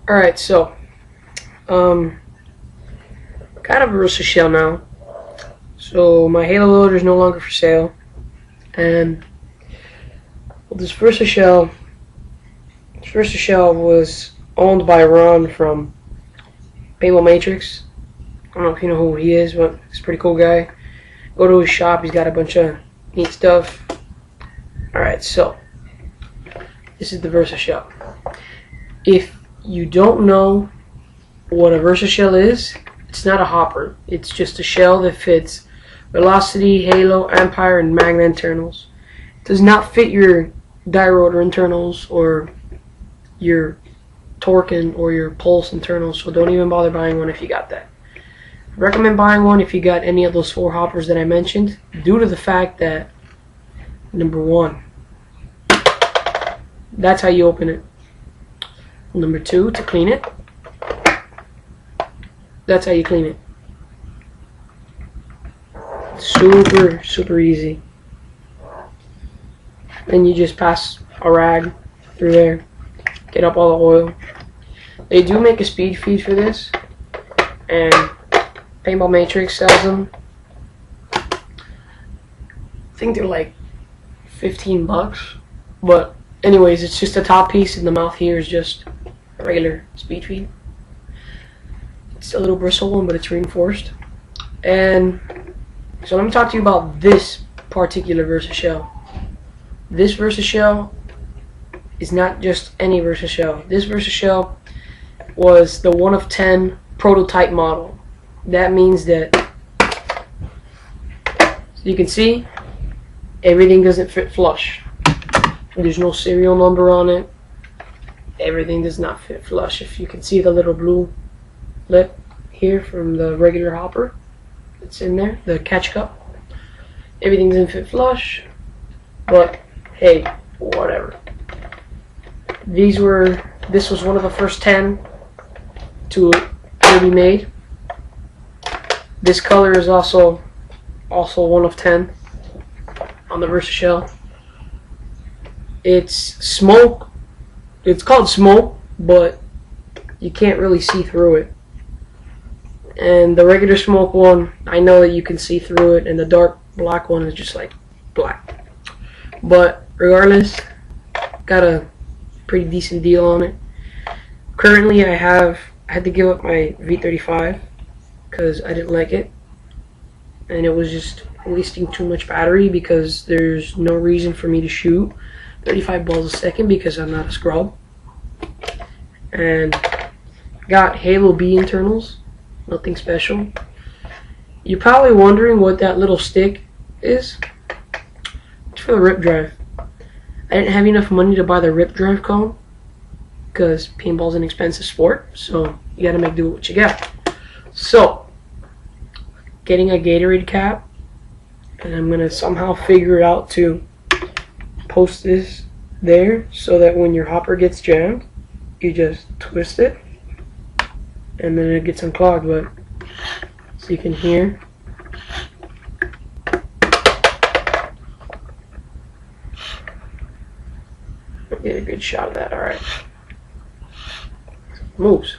Alright, so, got a Versa shell now. So, my Halo loader is no longer for sale. And, well, this Versa shell was owned by Ron from Paintball Matrix. I don't know if you know who he is, but he's a pretty cool guy. Go to his shop, he's got a bunch of neat stuff. Alright, so, this is the Versa shell. If you don't know what a Versa shell is, it's not a hopper. It's just a shell that fits Velocity, Halo, Empire, and Magna internals. It does not fit your Dirotor internals or your Torken or your Pulse internals, so don't even bother buying one if you got that. I recommend buying one if you got any of those 4 hoppers that I mentioned, due to the fact that, number 1, that's how you open it. Number 2, to clean it, that's how you clean it. Super, super easy. Then you just pass a rag through there, get up all the oil. They do make a speed feed for this, and Paintball Matrix sells them. I think they're like 15 bucks, but anyways, it's just a top piece, and the mouth here is just a regular speed feed. It's a little bristle one, but it's reinforced. And so let me talk to you about this particular Versa shell. This Versa shell is not just any Versa shell. This Versa shell was the 1 of 10 prototype model. That means that, so you can see, everything doesn't fit flush. There's no serial number on it. Everything does not fit flush. If you can see the little blue lip here from the regular hopper that's in there, the catch cup, everything doesn't fit flush, but hey, whatever. This was one of the first 10 to be made. This color is also 1 of 10 on the Versa shell. It's smoke. It's called smoke, but you can't really see through it. And the regular smoke one, I know that you can see through it, and the dark black one is just like black. But regardless, got a pretty decent deal on it. Currently, I had to give up my V35 because I didn't like it, and it was just wasting too much battery because there's no reason for me to shoot 35 balls a second because I'm not a scrub. And got Halo B internals, nothing special. You're probably wondering what that little stick is. It's for the rip drive. I didn't have enough money to buy the rip drive cone because paintball's an expensive sport, so you gotta make do with what you got. So, getting a Gatorade cap, and I'm gonna somehow figure out to post this there so that when your hopper gets jammed, you just twist it and then it gets unclogged. But so you can hear. Get a good shot of that. Alright. Moves.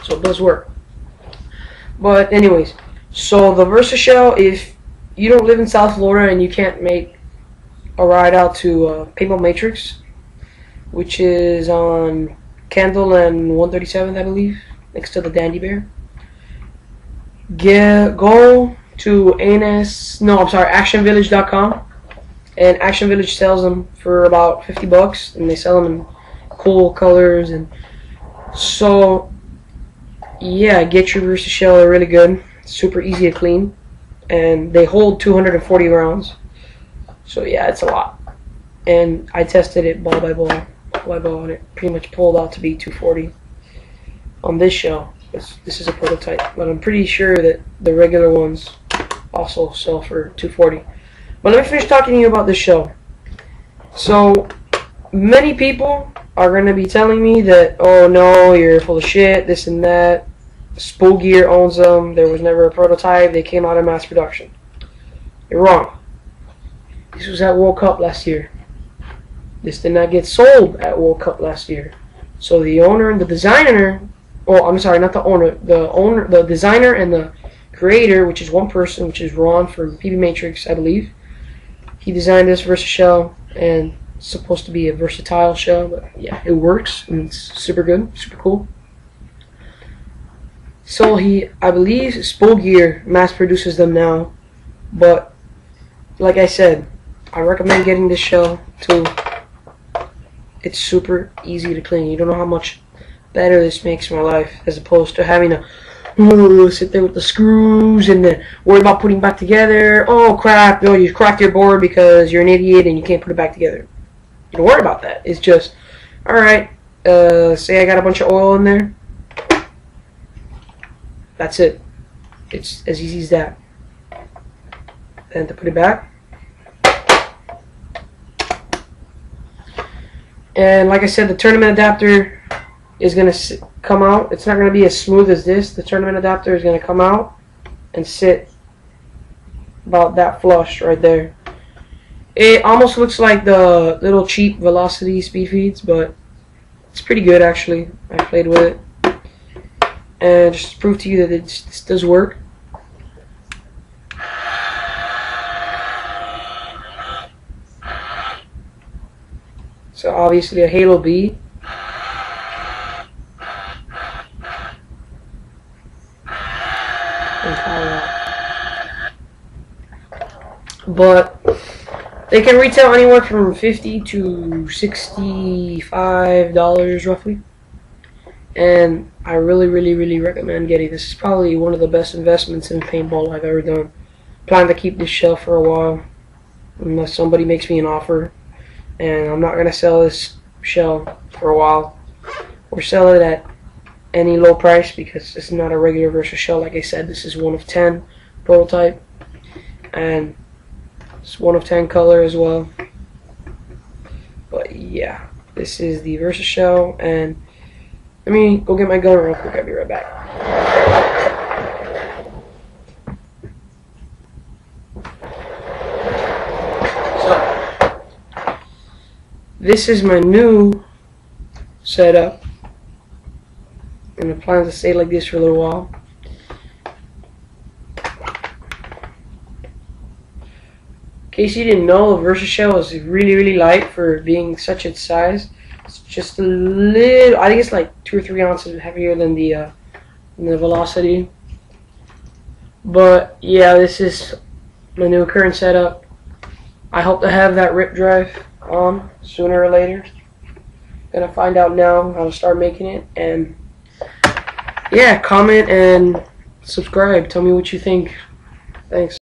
So it does work. But anyways, so the Versa shell, if you don't live in South Florida and you can't make a ride out to Paintball Matrix, which is on Kendall and 137th, I believe, next to the Dandy Bear, go to actionvillage.com, and Action Village sells them for about 50 bucks, and they sell them in cool colors. And so yeah, get your Versa shell. They're really good, super easy to clean, and they hold 240 rounds. So yeah, it's a lot. And I tested it ball by ball, and it pretty much pulled out to be 240 on this shell. This is a prototype, but I'm pretty sure that the regular ones also sell for 240. But let me finish talking to you about this shell. So many people are going to be telling me that, oh no, you're full of shit, this and that. Spogear owns them. There was never a prototype. They came out in mass production. You're wrong. This was at World Cup last year. This did not get sold at World Cup last year. So the owner and the designer, oh, I'm sorry, not the owner, the designer and the creator, which is one person, which is Ron from PB Matrix, I believe. He designed this Versa shell, and it's supposed to be a versatile shell, but yeah, it works, and it's super good, super cool. So I believe Spogear mass produces them now, but like I said, I recommend getting this shell too. It's super easy to clean. You don't know how much better this makes my life, as opposed to having to sit there with the screws and then worry about putting it back together. Oh crap, you cracked your board because you're an idiot and you can't put it back together. You don't worry about that. It's just, alright, say I got a bunch of oil in there. That's it. It's as easy as that. And to put it back. And like I said, the tournament adapter is going to come out. It's not going to be as smooth as this. The tournament adapter is going to come out and sit about that flush right there. It almost looks like the little cheap Velocity speed feeds, but it's pretty good actually. I played with it. And just to prove to you that this does work. So obviously a Halo B. But they can retail anywhere from $50 to $65 roughly. And I really recommend getting this. Is probably one of the best investments in paintball I've ever done. Plan to keep this shell for a while, unless somebody makes me an offer. And I'm not gonna sell this shell for a while, or sell it at any low price, because this is not a regular Versa shell. Like I said, this is 1 of 10 prototype, and it's 1 of 10 color as well. But yeah, this is the Versa shell, and let me go get my gun real quick. I'll be right back. So, this is my new setup, and I plan to stay like this for a little while. In case you didn't know, the Versa shell is really light for being such its size. It's just a little, I think it's like 2 or 3 ounces heavier than the Velocity. But yeah, this is my new current setup. I hope to have that rip drive on sooner or later. Gonna find out now how to start making it. And yeah, comment and subscribe. Tell me what you think. Thanks.